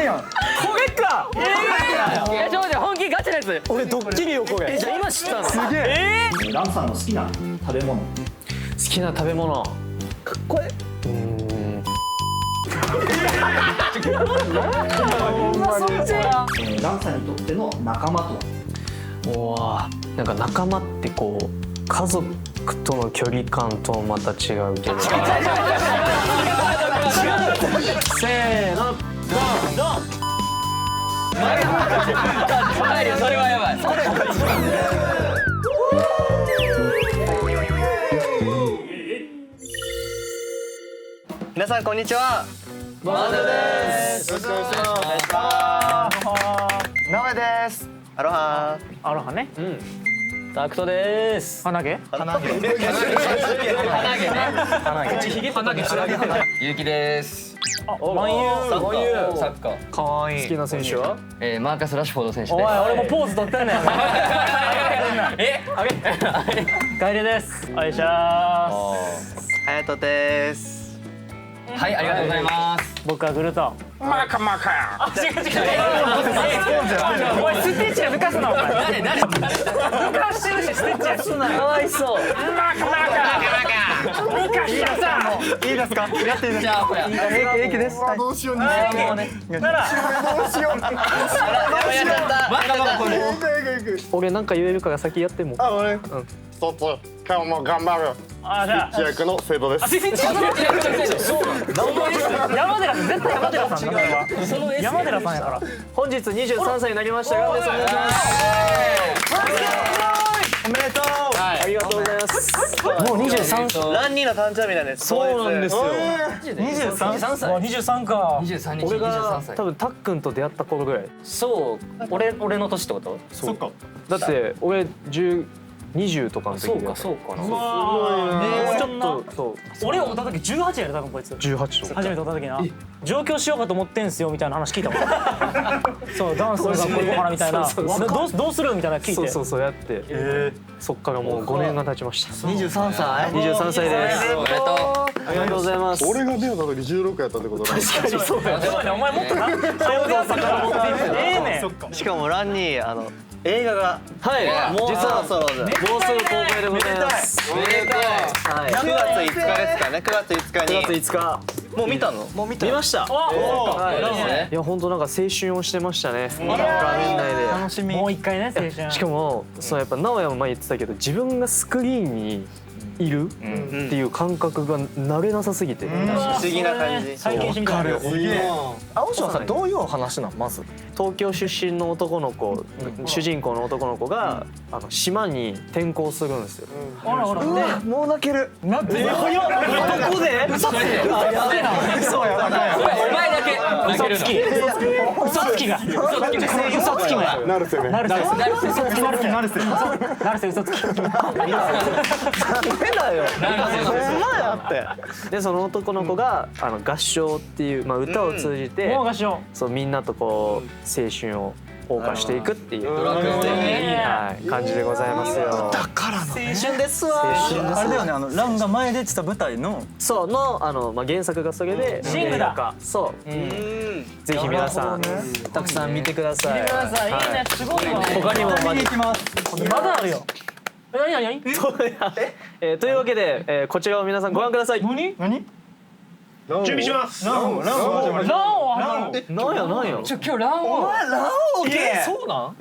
やん。これか。いやちょっと本気ガチなやつ。俺ドッキリよこれ。じゃあ今知ったの。すげえ。ランさんの好きな食べ物。好きな食べ物。かっこいい。ランさんにとっての仲間とは。おー、なんか仲間ってこう家族との距離感とまた違うけど。せーの。それはやばい。皆さんこんにちは。マゼです。よろしくお願いします。ナメです。アロハ。アロハね。タクトです。鼻毛？鼻毛。鼻毛ね。口ひげとかゆうきです。マンユサー。ッカー。かわいい。好きな選手は？マーカス・ラッシュフォード選手です。おい、俺もポーズ取ってんねん。帰りです。お願いします。ハヤトです。はい、ありがとうございます。僕はグルトン。マカマカ。違う。おい、スティッチ抜かすなお前。誰？抜かしてるしスティッチやすな。かわいそう。マカマカ。抜かしちゃった。いいですか？やっていいですじゃあほら。平気です。どうしよう。なら。どうしよう。マカマカこれ。俺なんか言えるから先やっても。俺、そうそう、今日も頑張る。あ、じゃあ。主役の生徒です。山寺さん、絶対山寺さん。山寺さんやから。本日23歳になりましたが、お願いします。おめでとう。ありがとうございます。もう23。ランニーの誕生日なんです。そうなんですよ。23歳。 23か。23日。俺が23歳。多分たっくんと出会った頃ぐらい。そう。俺の年ってこと？そっか。だって俺20とかの時で。そうかな。もうちょっとそう。俺を会った時18やで多分こいつ18とか。初めて会った時な上京しようかと思ってんすよみたいな話聞いたもんそうダンスの学校行こうかなみたいなどうするみたいな聞いてそうやってそっからもう5年が経ちました。23歳。 23歳です。おめでとう。ありがとうございます。俺が出会った時16やったってことだ。確かにそうだ。そうやねお前もっとな早川さんから持っていってええねんしかもランニー映画がはい。もうそろそろで。もうすぐ公開でございます。おめでとう。はい。9月5日ですかね。9月5日に。 9月5日。もう見たの？もう見た。見ました。はいいや本当なんか青春をしてましたね。画面内で。楽しみもう一回ね青春しかもそうやっぱ直哉も前言ってたけど自分がスクリーンにいるっていう感覚が慣れなさすぎて。不思議な感じ。体験してみたい青島さんどういう話なんまず？東京出身の男の子、主人公の男の子が島に転校するんですよ。ほらほらうわもう泣ける。なんでどこで？嘘つきお前だけ。嘘つき嘘つきが嘘つきがなるせね。なるせ嘘つきダメだよ。ほんまやって。でその男の子が合唱っていう歌を通じてもう合唱そうみんなとこう青春を謳歌していくっていうはい感じでございますよ。だからの青春ですわ。青春です。あれだよねランが前出てた舞台のそうの原作がそれでシングだ映画化そうぜひ皆さんたくさん見てください。見てくださいいいねすごいわ他にも見に行きますまだあるよ何というわけでこちらを皆さんご覧ください。何準備します。ランをなんや今日ランを。そうなん？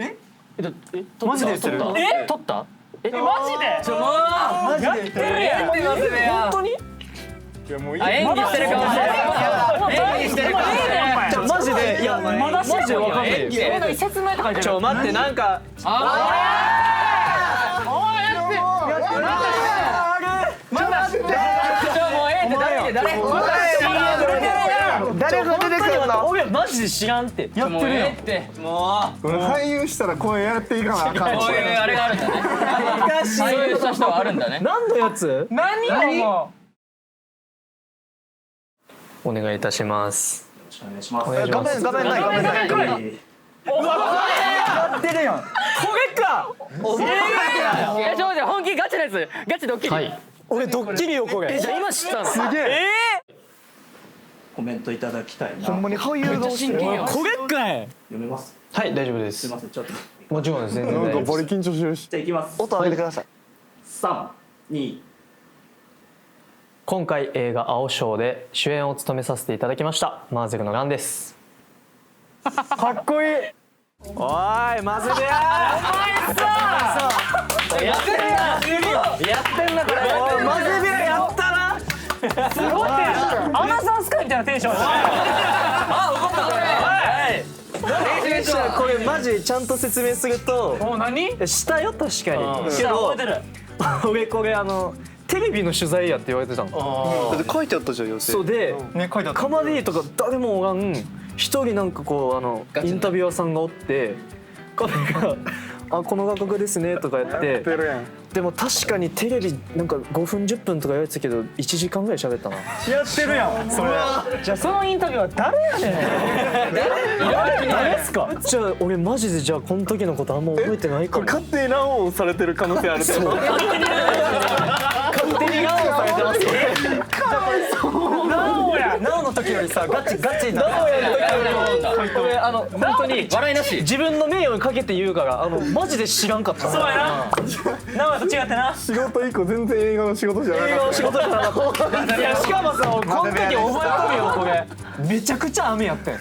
マジで言ってる撮った？マジでやってるやん。本当に？いやもういい。演技してるかもしれない。演技してるかもしれない。マジでいやマジでわかんないよ。説明とか待ってなんか誰が出てくるの？俺マジで知らんって。やってるよ俳優したら声やっていかなあかん。こういうあれがあるんだね。そういう人はあるんだね。何のやつ？何よお願いいたします。画面ない。やってるやんこれか。いやちょっと本気ガチなやつ。ガチドッキリ。はい。俺ドッキリよこれ。じゃあ今知ったの。すげえ。コメントいただきたいな。ほんまに俳優顔してる。これかい。読めます。はい大丈夫ですすいませんちょっと。もちろんです全然なんか大丈夫ですバリ緊張してるし。じゃあいきます。音上げてください。3、2。今回映画青章で主演を務めさせていただきましたマーゼルのランです。かっこいい。おいマズベアやってるやん。やってんなこれ。マズベアやったな。すごいテンション。アナザースカイみたいなテンション。あ、怒ったこれ。これマジちゃんと説明するともう何？したよ確かにけ覚どえてる。俺これテレビの取材やって言われてたの。だって書いてあったじゃん予定。そうでね書いてあった。カマディとか誰もおらん一人なんかこうインタビュアーさんがおって彼が「あこの画角ですね」とかやっててるやん。でも確かにテレビなんか5分10分とか言われてたけど1時間ぐらい喋ったな。やってるやんそれ。じゃあそのインタビューは誰やねん。誰ですか。じゃあ俺マジでじゃあこの時のことあんま覚えてないかも。勝手にランをされてる可能性ある。勝手にランをされてますよ。なおの時よりさガチガチな。これ本当に笑いなし。自分の名誉にかけて言うからマジで知らんかった。そうやな。なおと違ってな。仕事以降全然映画の仕事じゃなかっ映画の仕事じゃなかった。いやしかもさこの時覚えとるよこれ。めちゃくちゃ雨やってん。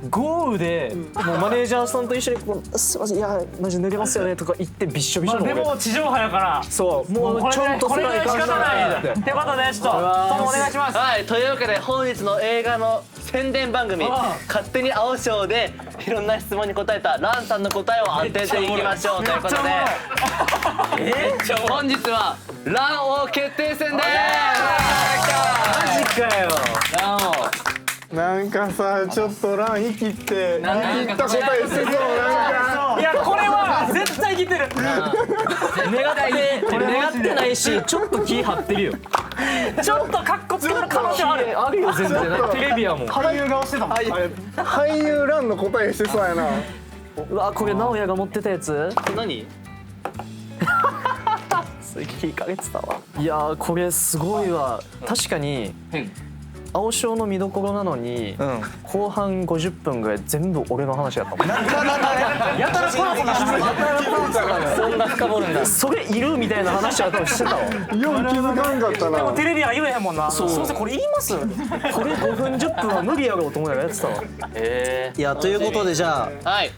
豪雨でもうマネージャーさんと一緒にこうすいませんいやマジ濡れますよねとか言ってびっしょびしょので俺。も地上波やから。そうもうちょんとこれぐらい仕方ない。ってことでちょっとトムお願いします。はい、というわけで本日の映画の宣伝番組「勝手に青章」でいろんな質問に答えたランさんの答えを当てていきましょうということで本日はラン王決定戦です。マジかよ。ラン王た。なんかさちょっとラン生きって生きった答えしてそうなんか。いやこれは絶対生きてる。願ってないしちょっと気張ってるよ。ちょっとカッコつける可能性ある。あるよ全然テレビやもん。俳優顔してたもん。俳優ランの答えしてそうやな。うわこれ直哉が持ってたやつ。何？すげえ聞かれてたわ。いやーこれすごいわ。確かに青章の見どころなのに、後半50分ぐらい全部俺の話やったもん。やたらパラパラしてる。そんな深掘るんだ。それいるみたいな話は多分してたわ。よう気づかんかったな。テレビは言えへんもんな。すいませんこれ言います。これ5分10分は無理やろうと思いながらやってたわ。いいやということでじゃあ、はい。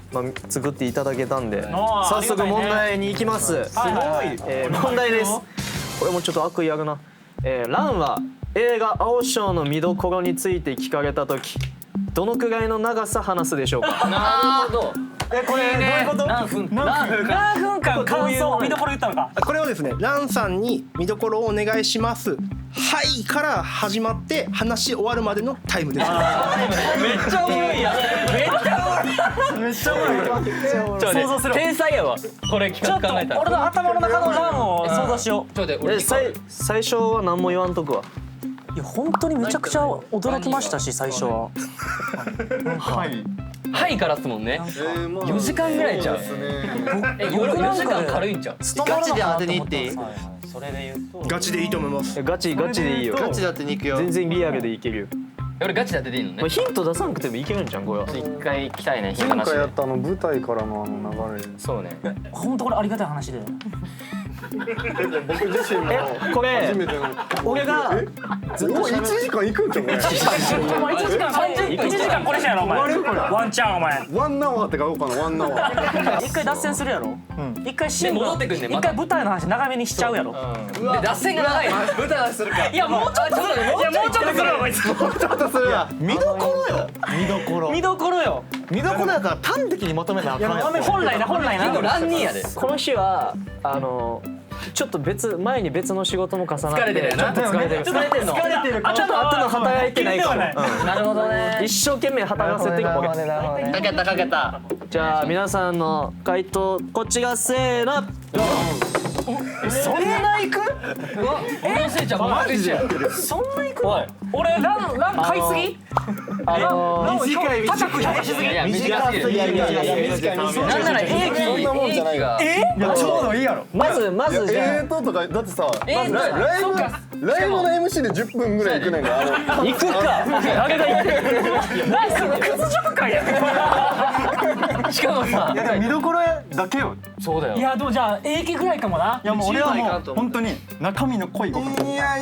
作っていただけたんであ早速問題に行きます。すごい、問題です。これもちょっと悪意あるな。ランは映画青章の見どころについて聞かれた時どのくらいの長さ話すでしょうか。なるほど。これどういうこと？何分間感想見どころ言ったのか。これはですね、ランさんに見どころをお願いします。はいから始まって話し終わるまでのタイムです。めっちゃおもろいやん。めっちゃおもろい。めっちゃおもろい。想像する。天才やわ。これ企ちょっと画考えたら。俺の頭の中のランを想像しよう。ちょっと待って俺最初は何も言わんとくわ。いや本当にめちゃくちゃ驚きましたし最初は。はいからっすもんね。4時間ぐらいちゃう。4時間軽いんちゃう。ガチで当てに行っていい？それで言うとガチでいいと思います。ガチでいいよ。ガチで当てに行くよ。全然リアルでいけるよ。俺ガチで当てていいのね。ヒント出さなくてもいけるんじゃんこれは。一回来たいね。ヒントなしで前回やっ。た舞台からの流れ。そうね。本当これありがたい話で。僕自身もこれ初めての。俺がずっと1時間行くんじゃんこれ。お前1時間1時間これしたやろお前。ワンチャンお前。ワンナワーって書こうかなワンナワー。一回脱線するやろ。一回シーンで戻ってくんね一回舞台の話長めにしちゃうやろ。で脱線が長い。舞台はするか。いやもうちょっとする。いやもうちょっとするわこいつ。見どころよ。見どころよ。見どころだから端的にまとめなあかんやん。本来な。ランニーやで。この日はちょっと前に別の仕事も重なって疲れてるよな。ちょっと疲れてる。疲れてんの。ちょっと頭働いてないかも。なるほどね。一生懸命働かせてるこれ。かけた。じゃあ皆さんの回答こっちがせーの。そんな行く？俺のせいちゃんマジでそんな行く？俺ラン買いすぎ？短い高く評価しすぎ？短すぎなんなら兵器そんなもんじゃないがいやちょうどいいやろ。まずじゃとかだってさライブそうかライブの MC で10分ぐらい行くねんからあ行くか誰が行くナイス屈辱感や。しかもさいやでも見どころだけよ。そうだよいやでもじゃあ英気ぐらいかもな。いやもう俺はもう本当に中身の濃いご飯。いや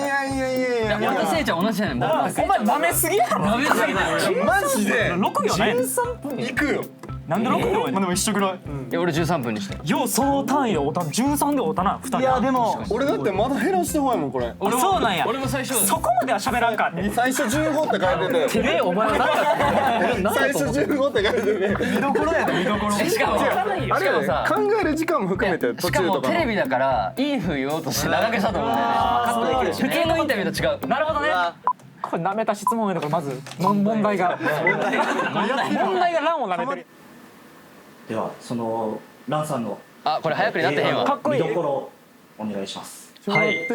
俺とせいちゃん同じじゃないもんお前舐めすぎやろ。ダメすぎないマジで6秒ない。行くよなんで6秒やねん。まあでも一緒ぐらい。いや俺13分にしてようその単位でおた13でおたな2人。いやでも俺だってまだ減らしてほいもんこれあそうなんや。俺も最初そこまでは喋らんかって。最初15って書いてててめえお前は何だ最初15って書いてて見どころやで見どころ。しかもあれやね考える時間も含めて途しか中とかもテレビだからいい風言おうとして長くしたと思うんだよね普通のインタビューと違うなるほどね。これ舐めた質問やだからまず問題がランを舐めてる。ではそのランさんのあこれ早くになってへんわかっこいい見どころお願いします。はい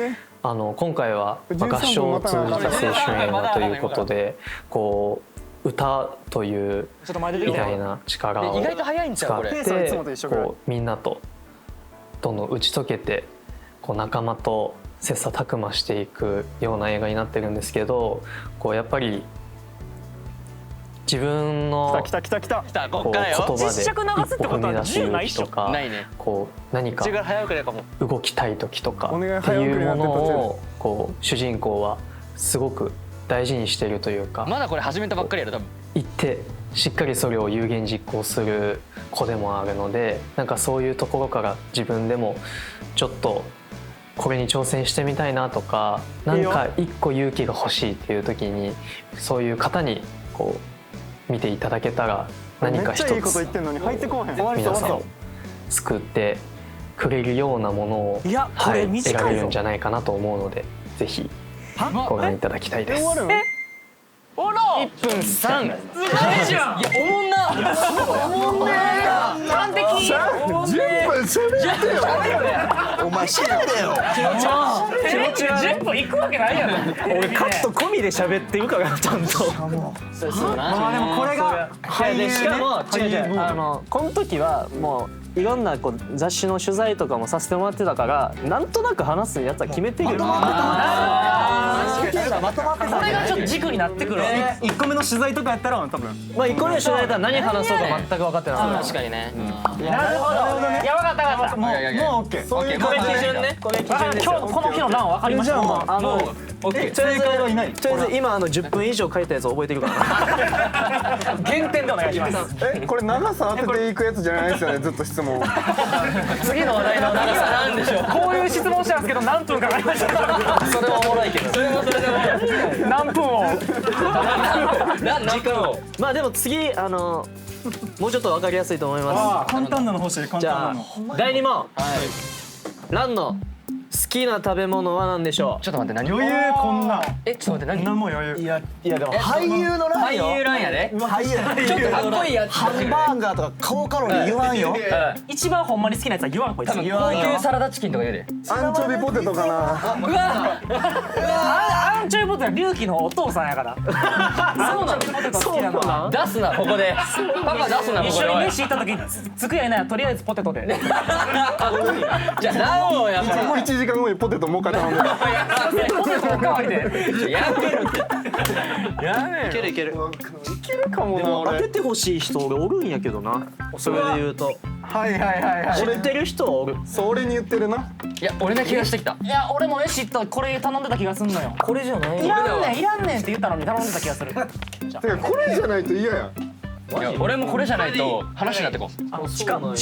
今回は合唱を通じた青春映画ということでこう歌というちょっと前出てきて。偉大な力を意外と早いんちゃうこれ使ってペースはいつもと一緒ぐらいこうみんなとどんどん打ち解けてこう仲間と切磋琢磨していくような映画になってるんですけどこうやっぱり自分の来たここうっからよ言葉で実尺流すって一歩ことは踏み出す10ないっしょ勇気とかないねこう何か口が早くないかも動きたい時とかお願いっていうもの早送りをこう主人公はすごく大事にしているというかまだこれ始めたばっかりやろ多分言ってしっかりそれを有言実行する子でもあるのでなんかそういうところから自分でもちょっとこれに挑戦してみたいなとかなんか一個勇気が欲しいっていう時にそういう方にこう見ていただけたら何か一つめっちゃいいこと言ってんのに入ってこうへん皆さんを救ってくれるようなものをいやこれ短いぞ得られるんじゃないかなと思うのでぜひご覧いただきたいです。おろ1分3すごいじゃんいやおもんなおもんねー完璧10分それやってよお前しゃべれよ10分いくわけないやろ。俺カット込みで喋ってるからちゃんと。まあでもこれが俳優ね。しかも違うこの時はもういろんなこう雑誌の取材とかもさせてもらってたからなんとなく話すやつは決めてるよ。これがちょっと軸になってくる。 1個目の取材とかやったら多分。まあ一個目の取材だったら何話そうか全く分かってなかった。確かにねなるほど。いや分かった分かった。もういやいやいやもう OK。そういうこれ基準ね。これ基準ですよ。今日この日のラン分かりました。もうオッケーとりあえず正解はいないとりあえず今10分以上書いたやつ覚えてるからな。減点でお願いします。これ長さ当てていくやつじゃないですよねずっと質問次の話題の長さなんでしょうこういう質問したんですけど何分かかりました。それはおもろいけどそれもそれでも何分を。何分をまあでも次もうちょっと分かりやすいと思いま簡単なの欲しい簡す。じゃ単なの。あ第2問。ランの好きな食べ物は何でしょう。ちょっと待って何余裕こんな。ちょっと待って何何も余裕。いやでも俳優のランよ俳優ランやで俳優ちょっとかっこいいやつハンバーガーとか高カロリー言わんよ一番ほんまに好きなやつは言わんこいつ。多分高級サラダチキンとか言うでアンチョビポテトかなうわアンチョビポテトは龍樹のお父さんやから。そうなの。ポテト好きなのは。出すなここでパパ出すなこ一緒にこでおい飯行った時つくやいないとりあえずポテトで。じゃあランをやっぱもう1時間後にポテトもう一回頼んでポテトおかわりで。やめるってやめるいけるいける。いけるかもな当俺ててほしい人俺おるんやけどな。それで言うとはいはいはいはい知ってる人はおる。そう俺に言ってるないや俺な気がしてきたいや俺もね知ったこれ頼んでた気がすんのよ。これじゃないいらんねんいらんねんって言ったのに頼んでた気がする。てかこれじゃないと嫌やんいや俺もこれじゃないと話になってこう地下の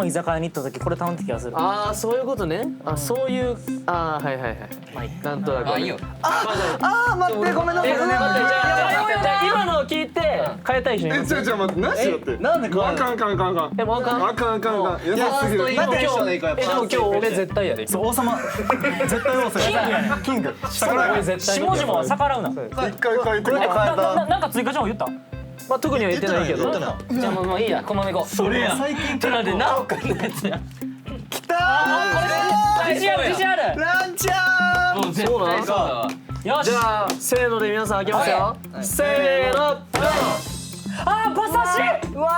居酒屋に行った時これ頼んでた気がする。ああそういうことね。あそういうはいはいはい。なんとなく。まあいいよあー待ってごめんなさい待ってじゃあ今のを聞いて変えたい人います。じゃあ待ってなしよってなんでこあかんあかんあかんあかんもうあかん。あかんあかんあかん優しすぎるなんでテンションでいこうやっぱでも今日俺絶対やで。そう王様絶対王様。キング。下から俺絶対。下々は逆らうな。一回変えてなんか追加情報言った？まあ特には言ってないけど。じゃあもういいやこのまま行こうそれや。最近ちょっと待って何億のやつやきたー自信ある自信ある。ランちゃん。もう絶対そうだわ。よし。じゃあせーので皆さん開けますよ。せーの。あー馬刺し。うわ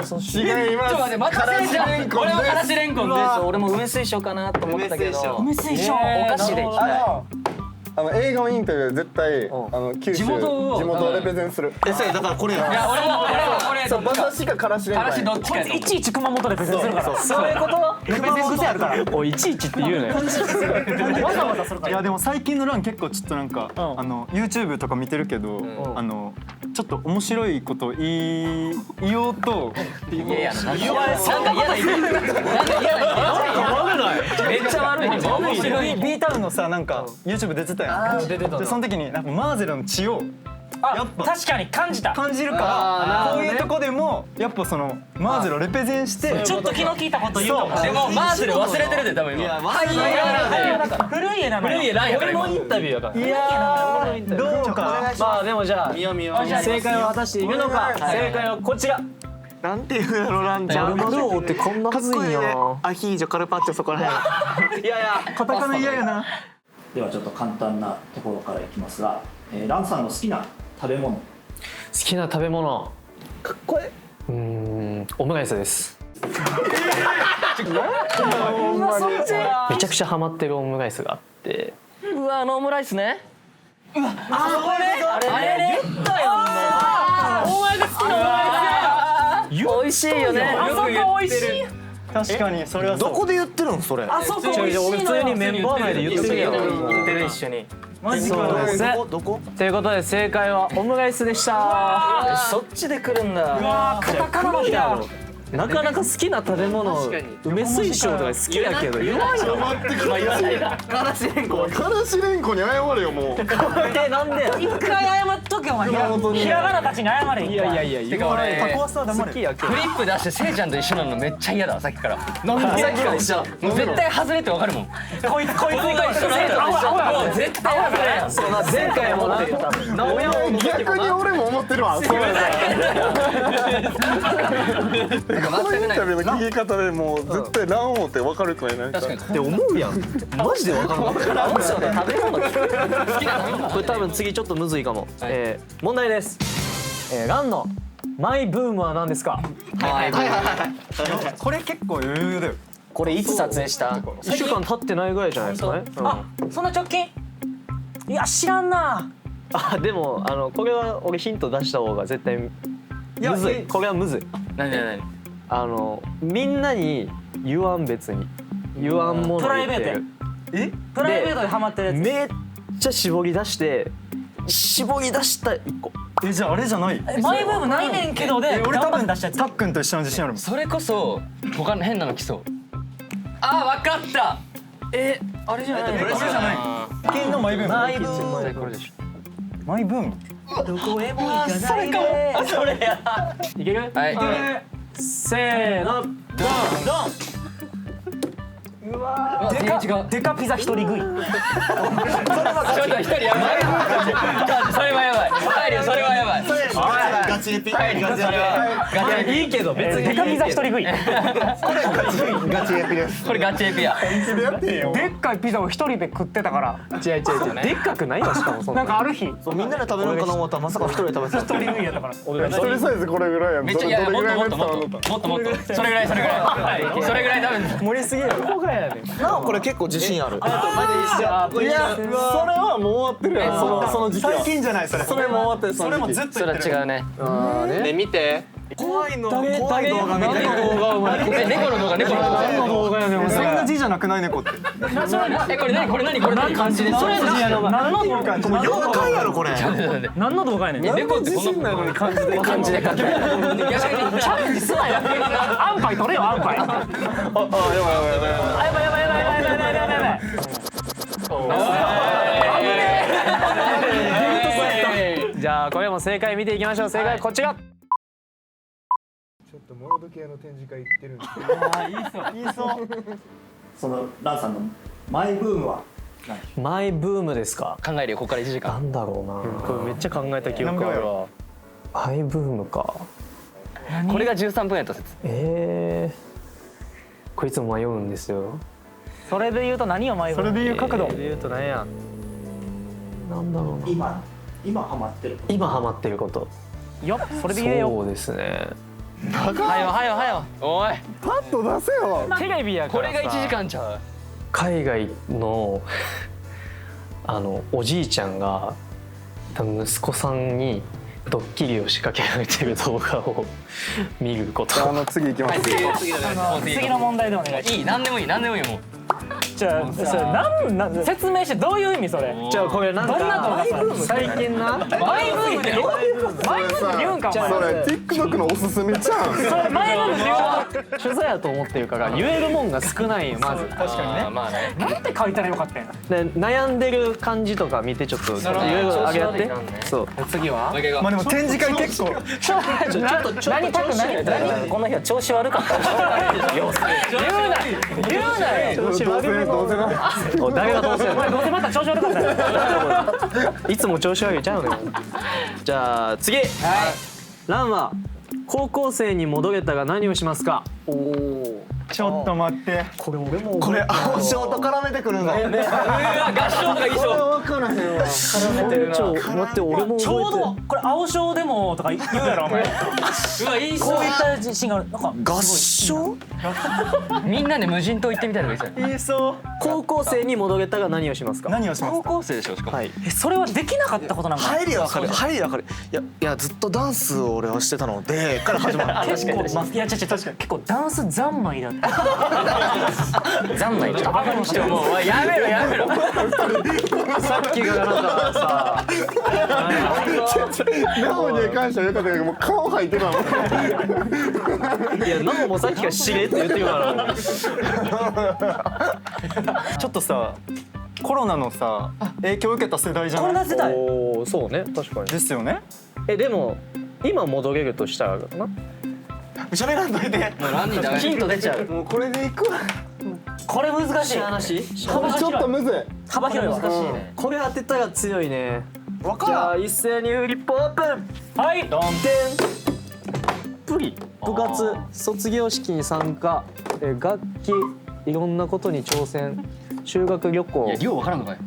ー。違います。ちょっと待って、またせいちゃん。俺もからしれんこんです。俺も梅水晶かなと思ったけど。梅水晶。お菓子でいきたい。映画のインタビューで絶対九州地元をレペゼンする。だからこれや。いや、俺そう馬刺しかからしれんこん。からしどっちかやと思う。いちいち熊本でプレゼンするから。そういうこと？プレゼン癖あるから。おいいちいちって言うのよ。わざわざするから。いやでも最近のラン結構ちょっとなんかYouTube とか見てるけどちょっと面白いこと言おうといやなんか嫌なイメージ。なんか嫌なイメージ。めっちゃ悪いね。面白い。 B タウンのさなんか YouTube 出てたやん。でその時になんかマーゼルの血をやっぱ確かに感じた。感じるからこういうとこでもやっぱそのマーゼルをレペゼンしてちょっと気の利いたこと言うかも。でもマーゼル忘れてるで多分今。古い家なのよ。古い家ランやから今。インタビューやから。いやーどうか。まあでもじゃあ正解を果たしているのか。正解はこちら。なんていうやろランちゃん。丸王ってこんなはずいんやな。アヒージョカルパッチョそこらへん。いやいや。カタカナ嫌やな。ではちょっと簡単なところからいきますが、ランさんの好きな食べ物。好きな食べ物。かっこいい。オムライスです。めちゃくちゃハマってるオムライスがあって。うわ、オムライスね。あれね。言ったよ。お前が好きなオムライス。美味しいよね。あそこ美味しい。確かにそれはそう。どこで言ってるんそれ。あそこ美味しいのよ。俺普通にメンバー内で言ってるやん。言ってる一緒に。マジそうか。ですね。どこ？ということで正解はオムライスでした。そっちで来るんだ。カタカナの日だ。なかなか好きな食べ物梅水晶とか好きやけど言わんよ。待ってください。からしれんこ。からしれんこに謝れよもう。なんでや。一回謝っとけお前。ひらがなたちに謝れ。いやいやてか俺タコワサ黙れ。好きやけどフ。リップ出してせいちゃんと一緒なのめっちゃ嫌だわさっきから。さっきから一緒。もう絶対外れってわかるもん。こいつが一緒なもう絶対外れやん。そうな前回もな。直哉も逆に俺も思ってるわ。そうやな。このインタビューの聞き方でもう絶対ラン王って分かるくないなんか。確かに。って思うやん。マジでわかんない。食べ物これ多分次ちょっとむずいかも。問題です。ランのマイブームは何ですか。これ結構余裕だよ。これいつ撮影した？1週間経ってないぐらいじゃないですかね。あ、そんな直近？いや知らんな。あでもこれは俺ヒント出した方が絶対むずい。これはむずい。何？みんなに言わん別に言わんもの言ってる。プライベートでハマってるやつ。めっちゃ絞り出して絞り出した1個。じゃああれじゃない。マイブームないねんけどで俺多分出したやつ。たっくんと一緒の自信あるもん。それこそ他の変なの来そう。あ、わかった。あれじゃない。これじゃない。金のマイブーム。マイブーム。これでしょ。マイブーム。どこへも行かないで。それや。いける？はい。せーの。デカピザ一人食い。ちょっと一人やばい。それはやばい。入るよ、それはやばい。ガチエピ。入るよ、それは。いいけど別にデカピザ一人食い。ガチエピです。これガチエピや。でっかいピザを一人で食ってたから。違うでっかくないよしかもそんなんかある日そうみんなで食べるのかな思ったらまさか一人で食べてた。一人食いやったから。一人サイズこれぐらいやん。めっちゃいやもっともっともっともっとそれぐらいそれぐらいそれぐらい多分盛りすぎる。どこがやねん。なおこれ結構自信ある。いやそれはもう終わってるやん。その時期は。最近じゃないそれ。それも終わってる。それもずっとそれ言ってる。は違うね。ね見て。怖い動画見て。猫の動画猫の動画。そんな字じゃなくない猫って。これ何これ何感じでそれ何の動画？妖怪やろこれ。何の動画やねん。猫ってこのないのに感じで感じで書ける。チャレンジすなよ。アンパイ取れよアンパイ。やばい。じゃあこれも正解見ていきましょう。正解はこちら。ちょっとモード系の展示会行ってるんですけど。いいそう。そのランさんのマイブームは何？マイブームですか。考えるよここから1時間。なんだろうな。これめっちゃ考えた記憶あるわ。マイブームか。これが13分やった説。これいつも迷うんですよ。それで言うと何をマイブーム。それでいう角度。言うと何や。なんだろうな。今ハマってること今ハマってること。よっ、それで言えよ。そうですね。はよはよはよ。おい。パッと出せよ。テレビやからさ。これが1時間ちゃう。海外のおじいちゃんが多分息子さんにドッキリを仕掛けられてる動画を見ること。次行きます。次の問題でお願い。いい、何でもいい、何でもいいもう。じゃあそれなん説明してどういう意味それ。じゃあこれなんかどんな動画それ最近なマイブームってマイブームって言うんかお前。それ TikTok のおすすめちゃうん。それマイブームって言う。取材やと思ってるから言えるもんが少ないよまず。確かにね。まあね。なんて書いたらよかったんや。で悩んでる感じとか見てちょっといろいろあげやって。そう。次は。まあでも展示会結構何パク何この日は調子悪かったでしょ。言うなよ。どうせな。お誰がどうせお前どうせまた調子悪かったよ。いつも調子悪いちゃうのよ。じゃあ次。ランは高校生に戻れたら何をしますか。ちょっと待って。これ俺もこれ青翔と絡めてくるの。合唱がいいそう。絡めてるな。待って俺もちょうどこれ青翔でもとか言うやろお前。うわ、いいそう。こういったシーンがあるなんか合唱？みんなで無人島行ってみたいとか言ってたよ。言いそう。高校生に戻れたら何をしますか。何をしますか。高校生でしょ、しかも。はい。それはできなかったことなんか。入りはわかる。入りはわかる。いやずっとダンスを俺はしてたのでから始まる。結構いや確かに結構ダンス三昧だった。三昧ちょっとバカにしてもうおいやめろやめろ。さっきがなんかさ。ナオに関してはよかったけどもう顔入ってたもん。いやナオもさっきからしれって言ってるから。ちょっとさコロナのさ影響を受けた世代じゃないこれな世代。おおそうね確かに。ですよね。でも今戻れるとしたらかな。喋らんといて。もう何人だ。ヒント出ちゃう。もうこれでいくわ。これ難しい。話。幅ちょっと広い。むずい。幅広いわ。難しいね。これ当てたら強いね。じゃわからん。あ一斉にフリップオープン。はい。ドン。プリ部活卒業式に参加楽器いろんなことに挑戦修学旅行いや、量わからんのかい。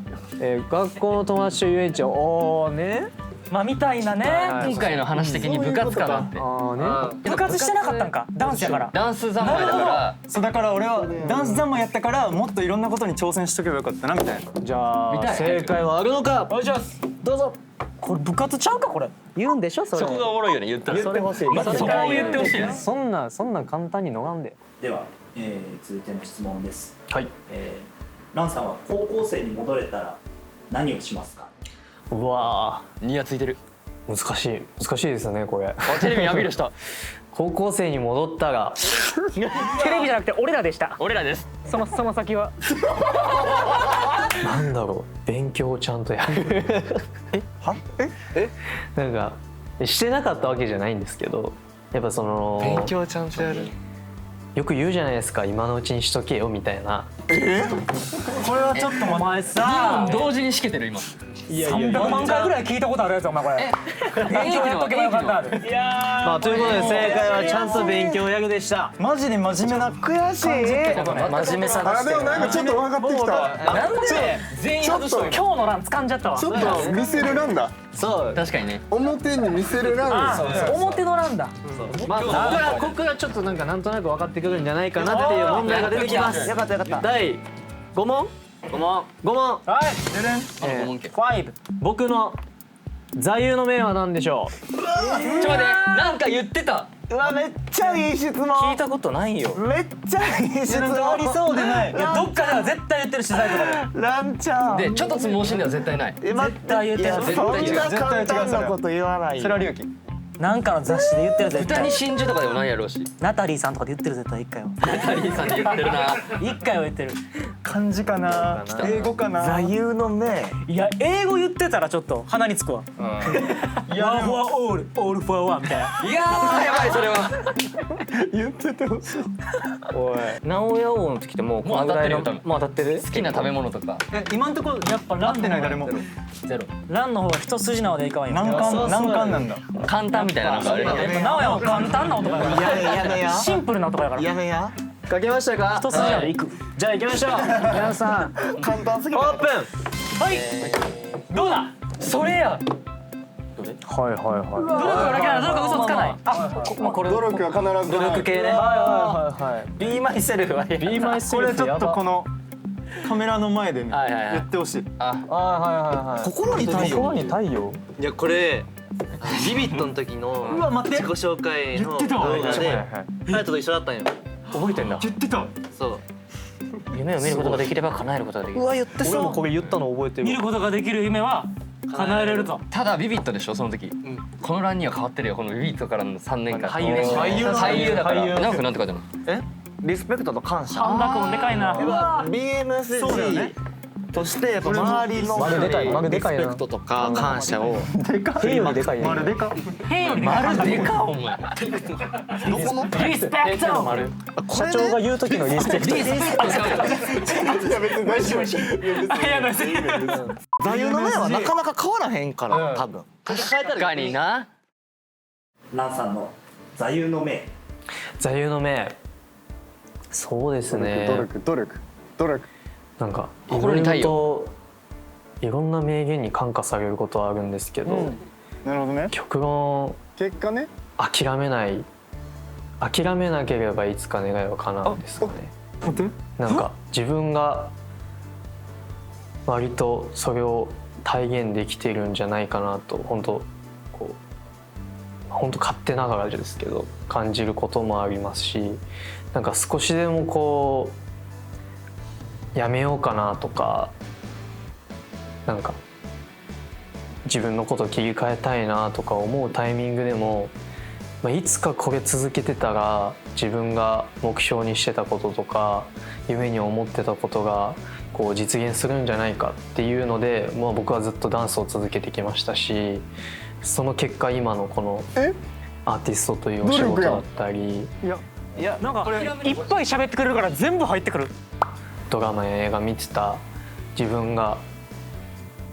学校の友達と遊園地おーねまあみたいなね。今回の話的に部活かなって。あーね部活してなかったんか。ダンスやから。ダンス三昧だから。そうだから俺はダンス三昧やったからもっといろんなことに挑戦しとけばよかったなみたいな。じゃあ見たい正解はあるのかお願いします。どうぞこれ部活ちゃうかこれ。言うんでしょそれそこがおもろいよね、言ったら。それ欲しいまずそこを言ってほしいな。そんな簡単に逃んででは、続いての質問です、はいランさんは高校生に戻れたら何をしますか。うわニヤついてる。ー難しいですよねこれあ、テレビにアピールした。高校生に戻ったらテレビじゃなくて俺らでした。俺らです。その先は。なんだろう勉強をちゃんとやるなんかしてなかったわけじゃないんですけどやっぱその勉強ちゃんとやる。よく言うじゃないですか今のうちにしとけよみたいなこれはちょっとお前さ。同時にしけてる今。 300万回ぐらい聞いたことあるやつお前これ。勉強やっとけばよかったある。いやまあということで正解はちゃんと勉強役でしたマジで真面目な悔しい。真面目さあでもなんかちょっと分かってきたわ。なんで全員外したの。今日の欄掴んじゃったわ。ちょっと見せるなんだ。そう確かにね。表に見せるなんです。表の欄だ。まあここからちょっとなんかなんとなく分かってくるんじゃないかなっていう問題が出てきますよかったよかった。第5問5問。 5問はい。5問家。 5。僕の座右の銘は何でしょうちょっと待って、なんか言ってた。うわめっちゃいい質問。聞いたことないよめっちゃいい質問。ありそうでない。いやどっかでは絶対言ってる取材とかで。ランちゃん。で、ちょっとつ盲信では絶対ない。絶対言ってるそんな簡単なこと言わない。それは龍騎。なんかの雑誌で言ってる絶対歌に。真珠とかでもないやろうし。ナタリーさんとかで言ってる絶対一回は。ナタリーさんで言ってるな。一回は言ってる。漢字かな英語かな。座右の銘。いや英語言ってたらちょっと鼻につくわ。ワンフォアオール、オールフォアワンみたいな。いやー、やばい、それは。言っててほしい。おい直屋王の時ってもうこのぐらいのもう当たってるよ多分もう当たってる好きな食べ物とか。今んところやっぱ合ってない誰も。ゼロ。ランの方が一筋縄でいかわんよ。難関なんだ。簡単みたいなのがあるよね。なおやは簡単な男やから。やめや。シンプルな男やから。やめや。書けましたか？一筋縄でいく。じゃあ行きましょう。皆さん簡単すぎる。オープン。はいどうだそれや。努力はだけなら努力は嘘つかない努力は必ず努力系ね。Be myself は Be myself これちょっとやばこのカメラの前でねはいはいはい言ってほしい。心に太陽。心に太陽いやこれビビットの時の自己紹介の動画で隼人と一緒だったんよ。覚えてんだ言ってた。そう。夢を見ることができれば叶えることができる。言って俺もこれ言ったの覚えてる。見ることができる夢は叶えれると。ただビビットでしょその時、この欄には変わってるよ。このビビットからの3年間俳優だから俳優直くなんて書いてあるの？リスペクトと感謝。半額もでかいな。BMSG としてやっぱ周りの丸でかい丸でリスかいなペクトとか感謝を変よりでかいね。丸でか。変より丸でかお前。リスペクト丸。社長が言う時のリスペクト。いや別に大丈夫。座右の銘はなかなか変わらへんから多分。確かにな。ランさんの座右の銘。座右の銘。そうですね。努力。なんか心に太陽。いろんな名言に感化されることはあるんですけど、なるほどね。極論結果ね。諦めなければいつか願いは叶うんですかね。待って。なんか自分が割とそれを体現できているんじゃないかなと本当勝手ながらですけど感じることもありますし、なんか少しでもこうやめようかなとか、なんか自分のことを切り替えたいなとか思うタイミングでも、いつかこれ続けてたら自分が目標にしてたこととか夢に思ってたことがこう実現するんじゃないかっていうので、僕はずっとダンスを続けてきましたし、その結果今のこのアーティストというお仕事だったり、いやなんかいっぱい喋ってくれるから全部入ってくる。ドラマや映画見てた自分が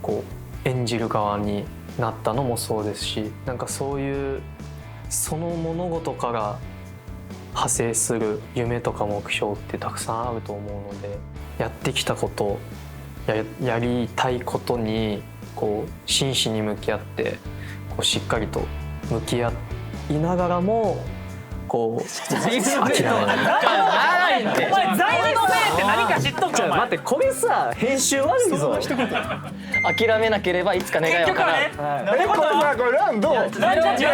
こう演じる側になったのもそうですし、なんかそういうその物事から派生する夢とか目標ってたくさんあると思うので、やってきたことやりたいことにこう真摯に向き合ってこうしっかりと向き合いながらもこう諦めない。お前座右の銘って何か知っとんかお前。待ってこれさ編集悪いぞ。諦めなければいつか願いは結局はね。叶う。ってことはこれランどう？ランジャッジ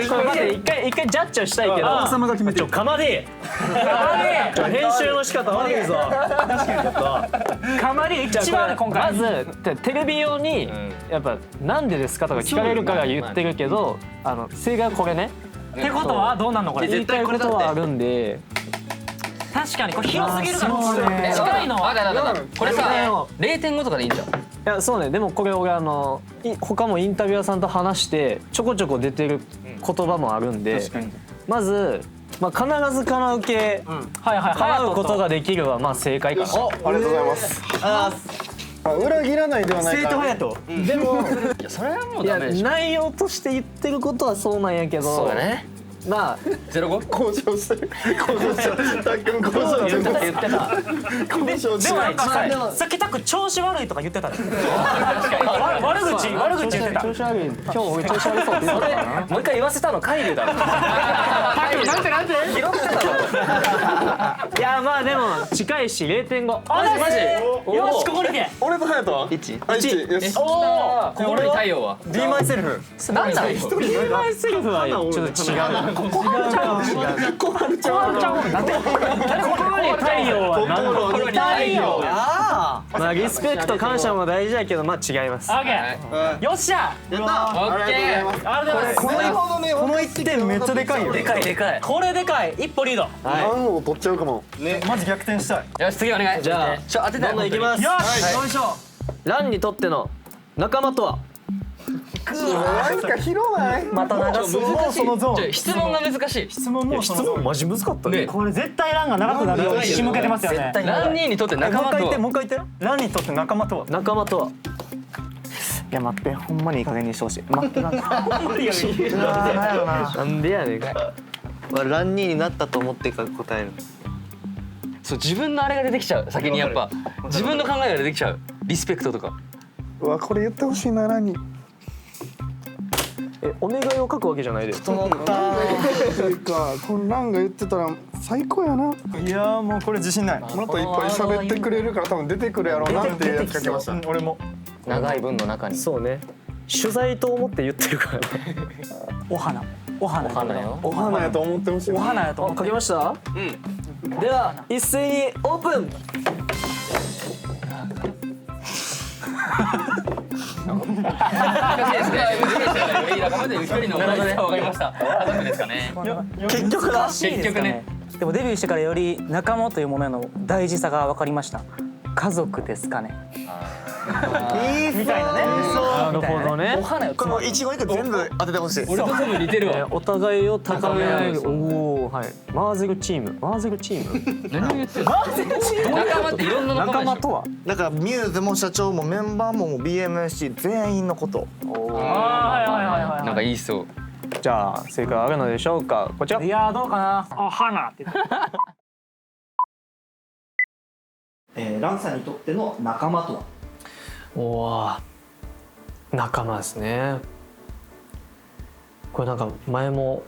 待って一回ジャッジをしたいけど、王様が決めてる。かまで編集の仕方悪いぞ。かまり一番ある今回。まずテレビ用にやっぱなんでですかとか聞かれるから言ってるけど、正解はこれね。ってことはどうなんのこれ。言いたいことはあるんで。確かにこれ広すぎるから近いのは。これさ0.5とかでいいんじゃん。いやそうね、でもこれ俺他もインタビュアーさんと話してちょこちょこ出てる言葉もあるんで、まず、必ず叶う系、叶うことができるは正解かな。ありがとうございます。裏切らないではないか。でもいやそれはもうダメでしょ。内容として言ってることはそうなんやけど、そうだね。 05？向上してる。たっくん向上してる。言ってた。向上してる。でもなんかさっきタック調子悪いとか言ってたね。悪口言ってた。調子悪い。今日俺調子悪そうって言ってたかな。もう一回言わせたのカイルだろ。なんて拾ってたろ。いやでも近いし 0.5。マジよしここにて。俺と隼人は1。よし。心に太陽は Be myself。なんだろう。ビーマイセルフはちょっと違う。小春ちゃんなんで心に太陽は何の心に太陽。リスペクト感謝も大事だけど違います。オッケー。よっしゃ。オッケー。ありがとうございます。この1点めっちゃでかいよ。でかいでかい。これでかい。一歩リード。何を取っちゃうかも。マジ逆転したい。よし次お願い。じゃあ当てたい。どんどんいきます。よし。よいしょ。ランにとっての仲間とは。なんか広ない。また長そう。もうそのゾーン。質問が難しい。質問もうそのゾーン。マジ難かったね。これ絶対ランが長くなるように仕向けてますよね。ランニーにとって仲間とは。もう一回言って。ランにとって仲間とは。仲間とは。いや待ってほんまにいい加減にしてほしい。待ってな。なんでやねん。ランニーになったと思ってから答える。そう自分のあれが出てきちゃう先にやっぱ自分の考えが出てきちゃうリスペクトとか。うわこれ言ってほしいなランに。お願いを書くわけじゃないで。というかこのランが言ってたら最高やな。いやーもうこれ自信ない。もっといっぱい喋ってくれるから多分出てくるやろうなっていうやつ書きました。俺も。長い文の中に。そうね。取材と思って言ってるからね。お花お花よ。お花やと思ってほしい。お花やと思って。書きました？では一斉にオープン。難しいですね。仲間で一人の同じでわかりました。家族ですかね。結局だ。結局ね。でもデビューしてからより仲間というものの大事さが分かりました。家族ですかね。みたいなね。なるほどね。お花よ。この一語一句全部当ててほしい。俺と多分似てるわ。お互いを高め合える。おお、はい。マーゼルチーム。マーゼルチーム。何を言ってるの？仲間っていろんな仲間とは。だからミューズも社長もメンバーも BMC 全員のこと。はい。なんかいいそう。じゃあ正解あるのでしょうか。こちら。いやどうかな。お花って。ランさんにとっての仲間とは？おお、仲間ですね。これなんか前も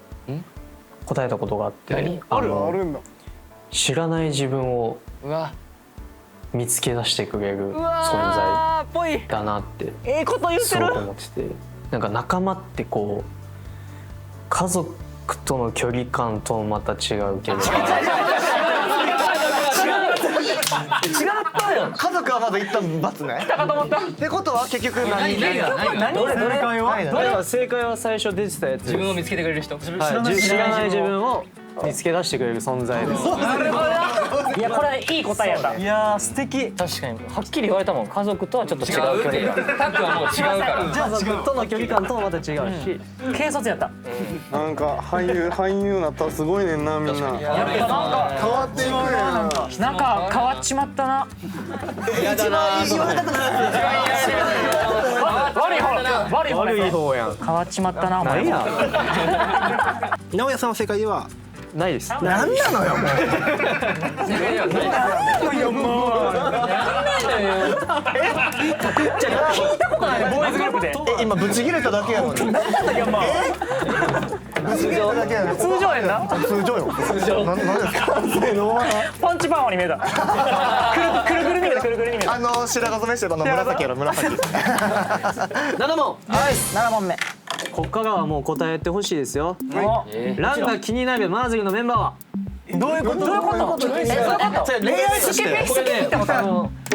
答えたことがあって、あるんだ。知らない自分をうわ。見つけ出してくれる存在だなってこと言ってすごる。く思ってて、なんか仲間ってこう家族との距離感とまた違うけど。違ったよ。家族はまだ一旦×ね。ってことは結局何？何がどれ正解は最初出てたやつ。自分を見つけてくれる人。知らない自分を見つけ出してくれる存在です。いやこれいい答えやった。いやー素敵。確かにはっきり言われたもん。家族とはちょっと違う距離感。タックはもう違うから。家族との距離感ともまた違うし、軽率やった。なんか俳優なったらすごいねんなみんな。やっぱ変わっていくやん。なんか変わっちまったな。一番言われたくない。悪い方やん。変わっちまったな。お前ないやん。直哉さんは正解ではないです。何なのよもう。正解ではない。ボーイズグループで。今ブチ切れただけやのに。ブチ切れただけやのに。通常やんな。通常よ。通常。何ですか。パンチパンマに見えた。くるくるに見えた。くるくるに見えた。白髪染めしてる紫やろ紫。7問。はい。7問目。こっからはもう答えてほしいですよ。ランが気になるマーゼルのメンバーは。どういうこと？どういうこと？恋愛として。これね、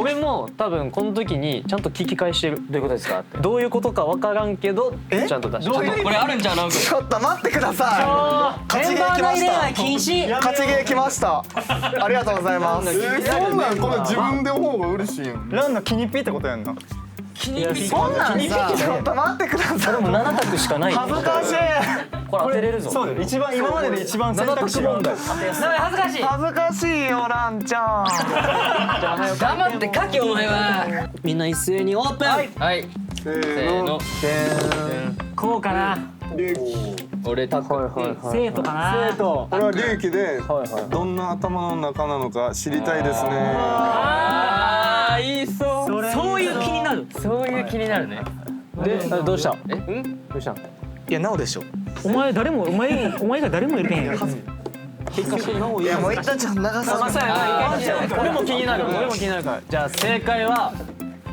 俺も多分この時にちゃんと聞き返してる。どういうことですかって。どういうことか分からんけどちゃんと出してる。これあるんちゃうなんか。ちょっと待ってください。勝ちゲー来ました。禁止。勝ちゲー来ました。ありがとうございます。そんなんこの自分で方が嬉しいやん。ランの気にピーってことやんな。そんなんさ、ちょっと待ってください。でも7択しかない。恥ずかしい。これ当てれるぞ。そうだよ。今までで一番選択肢が。恥ずかしい。恥ずかしいよランちゃん。黙って書けお前は。みんな一斉にオープン。はい。せーの。こうかな。俺タック。生徒かな。これは隆起でどんな頭の中なのか知りたいですね。ああいいそう。そういう気になる。そういう気になるね。で、どうした？え？どうした？いやなおでしょ。お前以外誰もいるけんや。いやもう一旦ちょっと長さ。俺も気になる。俺も気になるから。じゃあ正解は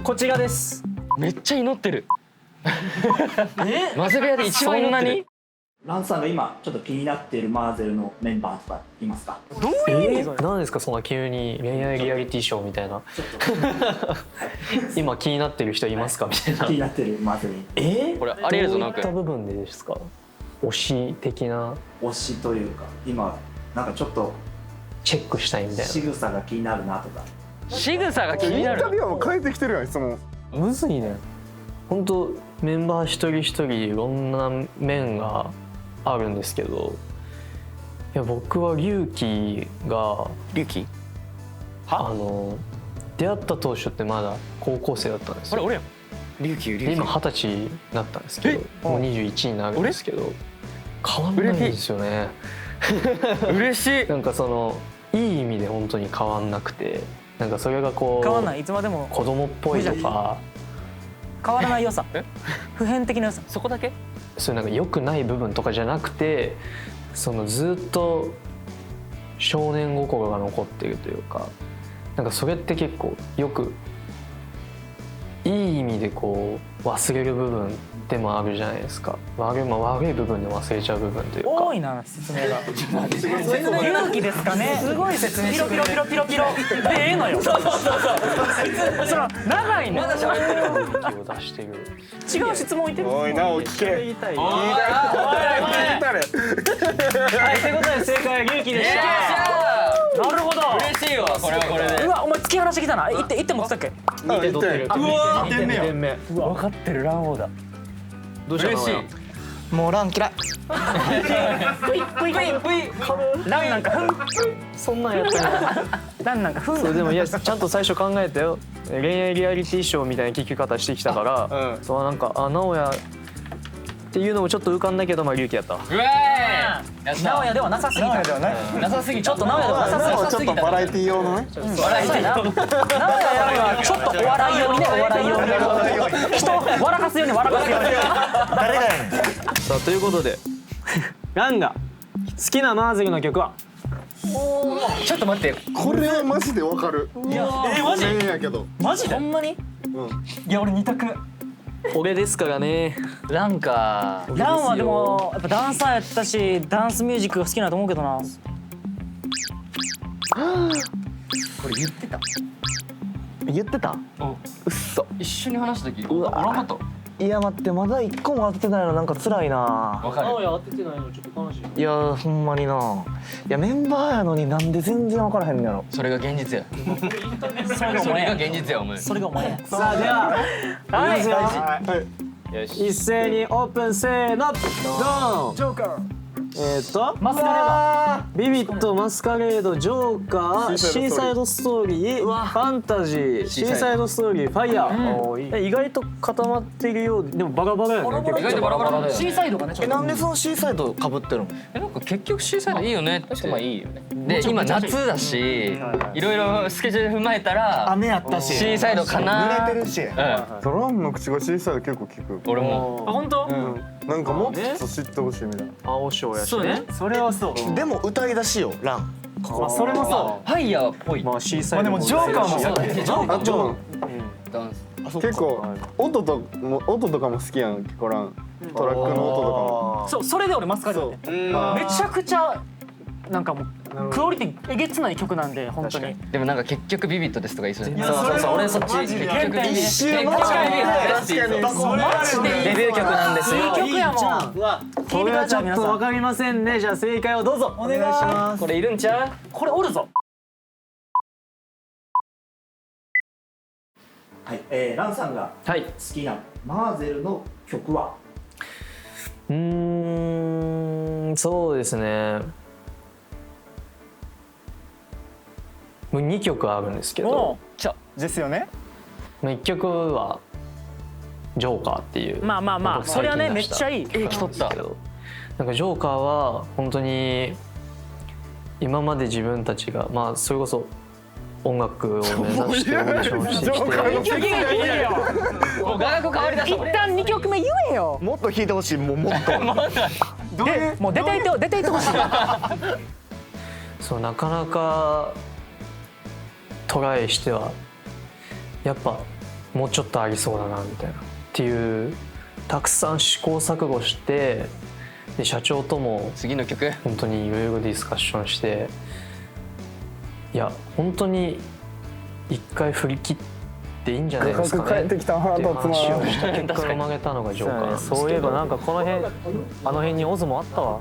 こちらです。めっちゃ祈ってる。マゼ部屋で一番祈ってる。ランさんが今ちょっと気になっているマーゼルのメンバーとかいますか？何ですかそんな急に恋愛リアリティショーみたいな。今気になってる人いますかみたいな。気になってるマーゼル。これありえるぞなんか。どういった部分でですか？推し的な推しというか今なんかちょっとチェックしたいみたいな。仕草が気になるなとか。仕草が気になる。インタビュアーも変えてきてるやん質問。むずいね。本当メンバー一人一人いろんな面があるんですけど、いや僕は龍騎が出会った当初ってまだ高校生だったんですよ。これ俺やん。龍騎で今20歳になったんですけど、もう21になるんですけど変わんないんですよね。嬉しい。なんかそのいい意味で本当に変わんなくて、なんかそれがこう変わんない、いつまでも子供っぽいとか変わらない良さ、普遍的な良さ、そこだけ？そういうなんか良くない部分とかじゃなくて、そのずっと少年心が残っているというか、なんかそれって結構よくいい意味でこう忘れる部分でもあるじゃないですか。悪い部分で忘れちゃう部分というか。多いな説明が。勇気ですかね。すごい説明してくれる。ピロピロピロピロでええのよ。その長いね。まだ喋ってる。勇気を出してる。違う質問言ってる。おいなお聞け。言いたい。はい、ということで正解は勇気でした。なるほど。嬉しいわこれはこれで。うわ、お前突き放してきたな。1点持ってたっけ。2点取ってる。うわー2点目や。うわ、分かってる乱暴だ。どうしたの？嬉しい。もうラン嫌い。ぷいぷいぷいぷい。ランなんかふん。そんなんやったの？ランなんかふん。そうでもいやちゃんと最初考えたよ。恋愛リアリティショーみたいな聞き方してきたから、そうなんか直哉っていうのもちょっと浮かんだけど、まあ龍騎やったわ。うわー。直哉ではなさすぎた。ではない。なさすぎちょっと直哉ではなさすぎた。ちょっとバラエティ用のね。笑いたいな。直哉やるのはちょっとお笑い用にね、お笑い用に。人を笑かすように笑かすように。誰がやねん。さあということでランが好きなマーゼルの曲は？ちょっと待って。これはマジでわかる。いや、マジ？変やけど。マジで？ほんまに？いや、俺2択。俺ですからね。ランか。ランはでもやっぱダンサーやったし、ダンスミュージックが好きなと思うけどな。これ言ってた？言ってた？うん。うっそ。一緒に話した時うわおらんかった？いや待って、まだ1個も当ててないのなんか辛いな。わかる。直哉当ててないのちょっと悲しい。いやほんまにな。いやメンバーやのになんで全然分からへんのやろ。それが現実や。それが現実やお前。それがお前や。さあでははい。いきますよ。はい。よし。一斉にオープンせーの。ドン。ジョーカー。マスカレード、ビビット、マスカレード、ジョーカー、シーサイドストーリー、ファンタジー、シーサイドストーリー、ファイヤー。意外と固まっているようで、でもバラバラやね。意外とバラバラだよね。シーサイドがね、ちょっと。なんでそのシーサイド被ってるの？なんか結局シーサイドいいよねって。確かまあいいよね。で今夏だし、いろいろスケジュール踏まえたら雨やったし。シーサイドかな。濡れてるし。うん。ドラムの口が小さいの結構聞く。俺も。あ、本当？なんかもっと知ってほしいみたいな。青賞やしそうねね。。それはそう。でも歌い出しよラン。まあそれもそファイヤーっぽい。まあシーサイド。でもジョーカーもそうだね。ジョーカーあとダンス。結構音とかも好きやん結構ラン。トラックの音う。そう、それで俺マスカレードやって。めちゃくちゃなんかもうクオリティえげつない曲なんで本当に。でもなんか結局ビビットですとか言いそうじゃん。そうそうそう、俺そっち。結局ビビット。一周回って確かにマジでデビュー曲なんですよ。いい曲やもん。これはちょっとわかりませんね。じゃあ正解をどうぞ。お願いします。これいるんちゃう？これおるぞ。はい、ランさんがはい。好きなマーゼルの曲は？そうですね。もう2曲あるんですけど、ですよね。1曲はジョーカーっていう。まあまあまあ、それはねめっちゃいい。来とった。なんかジョーカーは本当に今まで自分たちがまあそれこそ音楽を目指してオーディションしてきて。もう画角変わりだした。一旦2曲目言えよ。もっと弾いてほしい。もうもっと。でもう出ていってほしい。そうなかなかトライしてはやっぱもうちょっとありそうだなみたいなっていうたくさん試行錯誤してで社長とも次の曲。本当にいろいろディスカッションしていや本当に一回振り切っていいんじゃないですかねっていう話をした結果生まれたのがジョーカーなんですけど、そういえばなんかこの辺あの辺にオズもあったわ。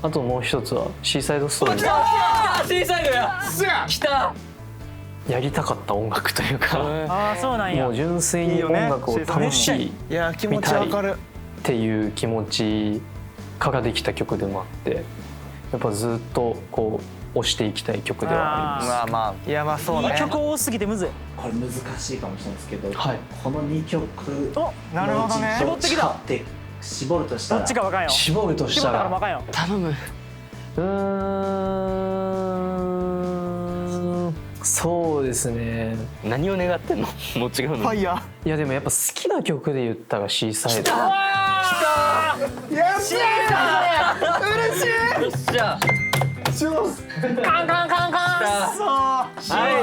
あともう一つはシーサイドストーリー。シーサイドや。来た。やりたかった音楽というかああそうなんや。もう純粋に音楽を楽しいいや気持ちわかる。っていう気持ちからできた曲でもあってやっぱずっとこう推していきたい曲ではあります。まあまあいやまあそうね。いい曲多すぎてむずい。これ難しいかもしれないですけど、はいこの2曲のなるほどね。うちどっちかって絞るとしたどらっちかわかんよ。絞るとし絞ったたららわかんよ。頼む。そうですね。何を願ってんの？もう違うの。ファイヤいやでもやっぱ好きな曲で言ったらシーサイド。よっしゃ。カンカンカンカン。は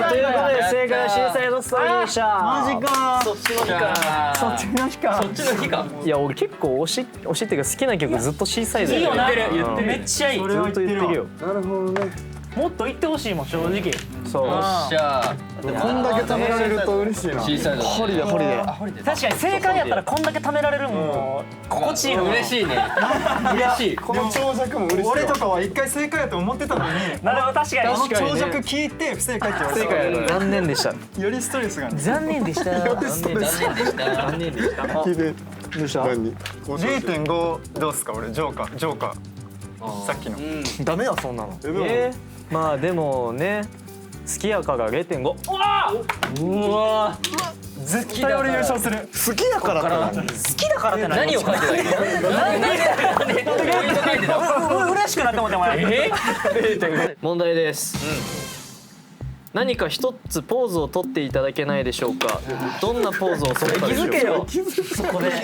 い、ということで正解はシーサイドストーリーでした。マジか。そっちの日か。そっちの日か。そっちの日か。いや俺結構推しっていうか好きな曲ずっとシーサイドいいよな。言ってるめっちゃいい。それはずっと言ってるよ。なるほどね。もっと言ってほしいもん正直。そう。よっしゃ。こんだけ食べられると嬉しいな。シーサイド。ホリデーホリデー。ホリデー。確かに正解やったらこんだけ貯められるもん心地いいの。嬉しいね。嬉しい。この長尺も嬉しいわ。俺とかは一回正解やと思ってたのに、なるほど確かに。あの長尺聞いて不正解って言われた。正解残念でした。よりストレスがね。残念でした。残念でした。残念でした。聞いてどうした？何？ 0.5 どうすか俺ジョーカー。さっきの。ダメよそんなの。まあでもね好きやから0.5。うわ。絶対俺優勝する。好きやからって何？好きだからって何？何を書いてた？嬉しくなって思ってお前。問題です。何か一つポーズを取っていただけないでしょうか。どんなポーズを取ったでしょうか。そこで気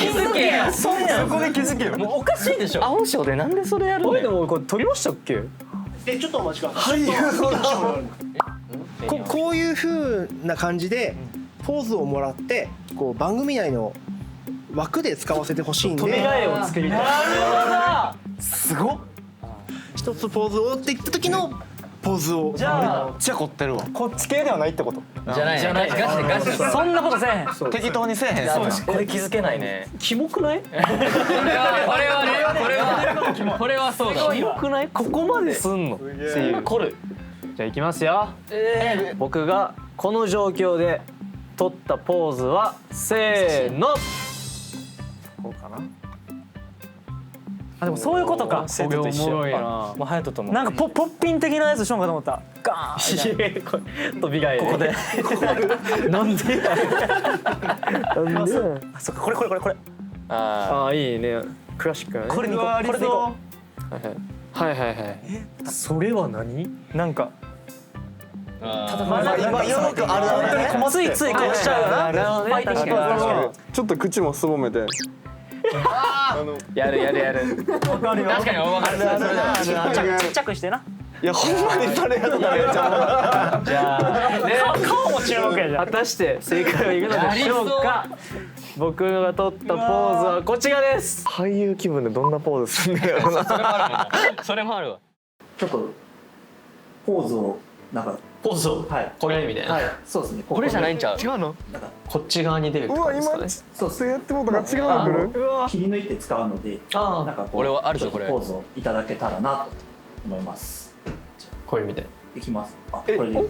づけよ。そこで気づけよ。もうおかしいでしょ。青翔でなんでそれやるの？でもこれ取りましたっけ？ちょっとお待ちください。こういう風な感じでポーズをもらってこう番組内の枠で使わせてほしいん止めで、られを作りたい。すごっ。一つポーズをって言った時のポーズを。じゃあめっちゃ凝ってるわ。こっち系ではないってこと。じゃない。ガチで。そんなことせえへん。適当にせえへん。そうや。これ気づけないね。キモくない？これはそうだ。キモくない？ここまですんの？っていう。凝る。じゃあいきますよ。僕がこの状況で取ったポーズはせーの。こうかな。あでもそういうことか。生徒と一緒。もう隼人とも。なんかポッピン的なやつしようかと思った。ガーン。いやこれ飛び返り。ここで。なんでや。なんでや。あそっかこれ。ああいいね。クラシックなね。これに行こう。これで行こはい。それは何？なんか。今世の中あるあるね。ついついこうしちゃうよな。ファイティングが。ちょっと口もすぼめて。やる。わかるよ。確かに分かる。ちっちゃくしてな。いやほんまにそれやったらめっちゃじゃあね。顔も注目やじゃん。果たして正解はいくのでしょうか。僕が取ったポーズはこちらです。俳優気分でどんなポーズすんねやろな。それもあるわ。ちょっとポーズをなんかポーズをはいこれみたいな。そうですね。これじゃないんちゃう？違うの？こっち側に出るってうわ今ことですかね。そうやってもうたから違うの来る？切り抜いて使うので、なんかこう俺はあるぞこれちょっとポーズをいただけたらなと思います。これみたいいきます。これでも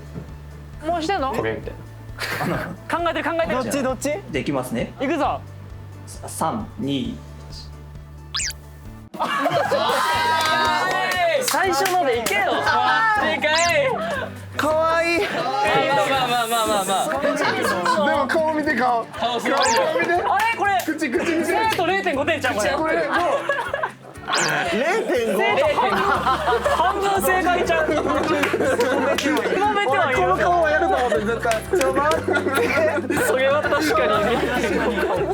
うしてんの？な。これみたいな。考えてる。どっち？できますね。行くぞ。 3、2、最初のでいけよ。正解。かわいい。まあ。でも顔見て顔見て。あれこれ。口見て。生徒 0.5 点ちゃうこれ。これもう0.5。半分正解ちゃう。今めてはいる。この顔はやると思って絶対。ちょ待って。それは確かに。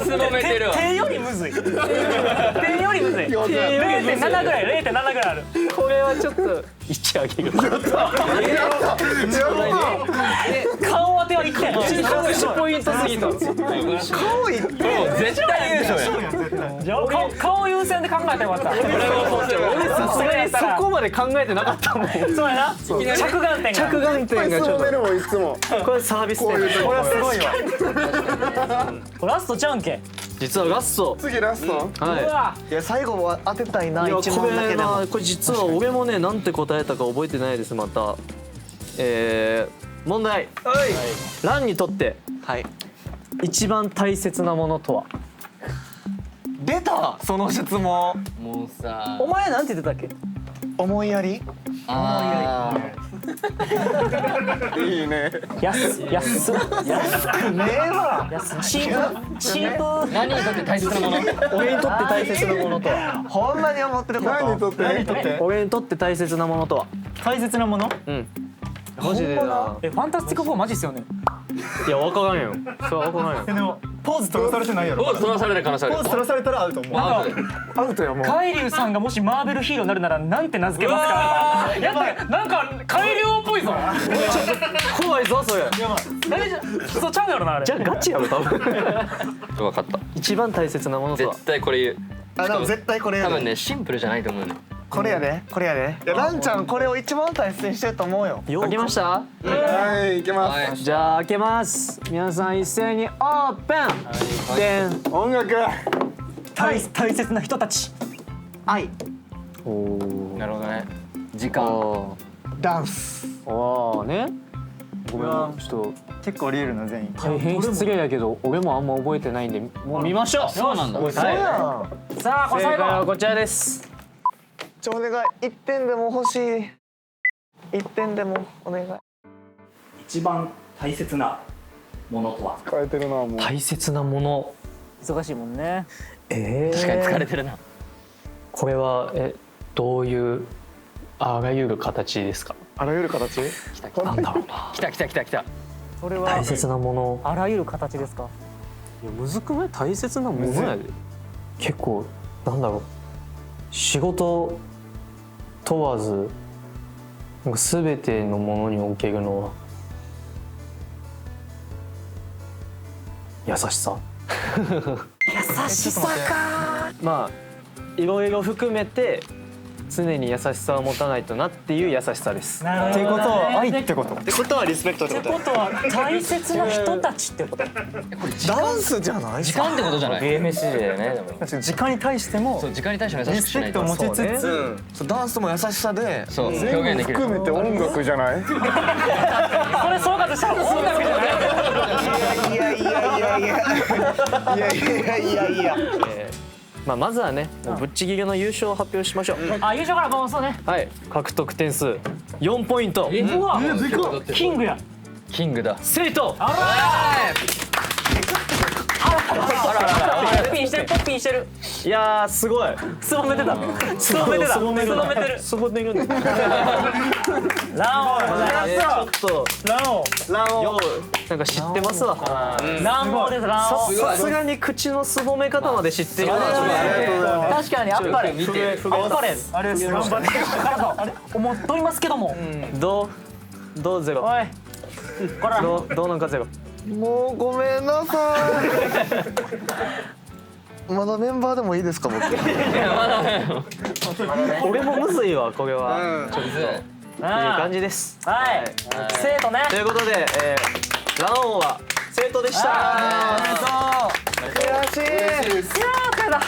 すぼめてるわ。点よりむずい。0.7ぐらい。0.7ぐらいある。これはちょっと一あげる。顔当ては1点。1ポイントすぎた。絶対優勝や。顔優先で考えてよかった。さすがにそこまで考えてなかったもん。そうやな。着眼点が。着眼点がちょっそうめるもんいつも。と。これサービス点。これはすごいわ。これラストじゃんけん。実はラスト。次ラスト。はいや最後は当てたいな。い。いや一こ問だけでもれなこれ実は俺もねなんて答えたか覚えてないですまた。問題。ランにとってはい一番大切なものとは。出たその質問。もうさ。お前なんて言ってたっけ？思いやり。いいね。安くねえわ。チープ。何にとって大切なもの？俺にとって大切なものとは。ほんまに思ってること。何にとって？俺にとって大切なものとは。大切なもの？うん。マジでな。ファンタスティック4マジっすよね。いや分からんよ。それは分からんよ。でもポーズ取らされてないやろ。ポーズ取らされる可能性ある。ポーズ取らされたらアウト。もうアウトで。アウトやもう。海流さんがもしマーベルヒーローになるならなんて名付けますか。やばい。なんか海流っぽいぞ。怖いぞそれ。何じゃそうちゃうやろなあれ。じゃあガチやろ多分。分かった。一番大切なものとは。絶対これ言う。あでも絶対これやで多分ねシンプルじゃないと思うね。これやでこれやでいやランちゃんこれを一番大切にしてると思うよ開けました？はい行けますはい。じゃあ開けます。皆さん一斉にオープン。でん。音楽大切な人たち。愛なるほどね。時間。ダンスああね。ごめんちょっと結構リールな全員。大変失礼やけど俺もあんま覚えてないんでもう見ましょう。そうなんだ。そうやんさあこれ最正解は後。こちらです。お願い1点でも欲しい1点でもお願い一番大切なものとは。変えてるなもう大切なもの。忙しいもんね。確かに疲れてるな。これはどういうあらゆる形ですか？あらゆる形なんだろうな。来た来た来た来た。それは大切なもの。あらゆる形ですか。いやむずくない？大切なものやで。結構なんだろう。仕事問わずなんか全てのものにおけるのは優しさ。優しさか。まあいろいろ含めて常に優しさを持たないとなっていう優しさです。なるほどね。っていうことは愛ってこと。ってことはリスペクトっっててことやことは大切な人たちってこと。ダンスじゃない時間ってことじゃない。ゲームメッセージだよねでも。確かに時間に対してもそう時間に対しての優リスしくしないと。ペクトを持ちつつ、そうダンスも優しさでそう表現できる。含めて音楽じゃないそれ総括したら音楽じゃない。いやいやいやいやいやいやいやまあまずはねもうぶっちぎりの優勝を発表しましょう。あ優勝からもうそうね。はい獲得点数4ポイント。うわキングや。キングだ。生徒ポッピンしてるポッピンしてる。いやーすごい。すぼめてた。すぼめてた。すぼめてる。すぼめるね。ラオウちょっとラオウなんか知ってますわ。ランボーですラオウ。さすがに口のすぼめ方まで知ってる。確かにやっぱり見て。あっぱれ。あれですよ。あれ思っとりますけども。どうゼロ。おいこらどうなんかゼロ。もうごめんなさいまだメンバーでもいいですか僕俺もむずいわこれは。ちょっと。っていう感じです。はい生徒ね。ということでラオウは生徒でした。悔しいいやー疲れた。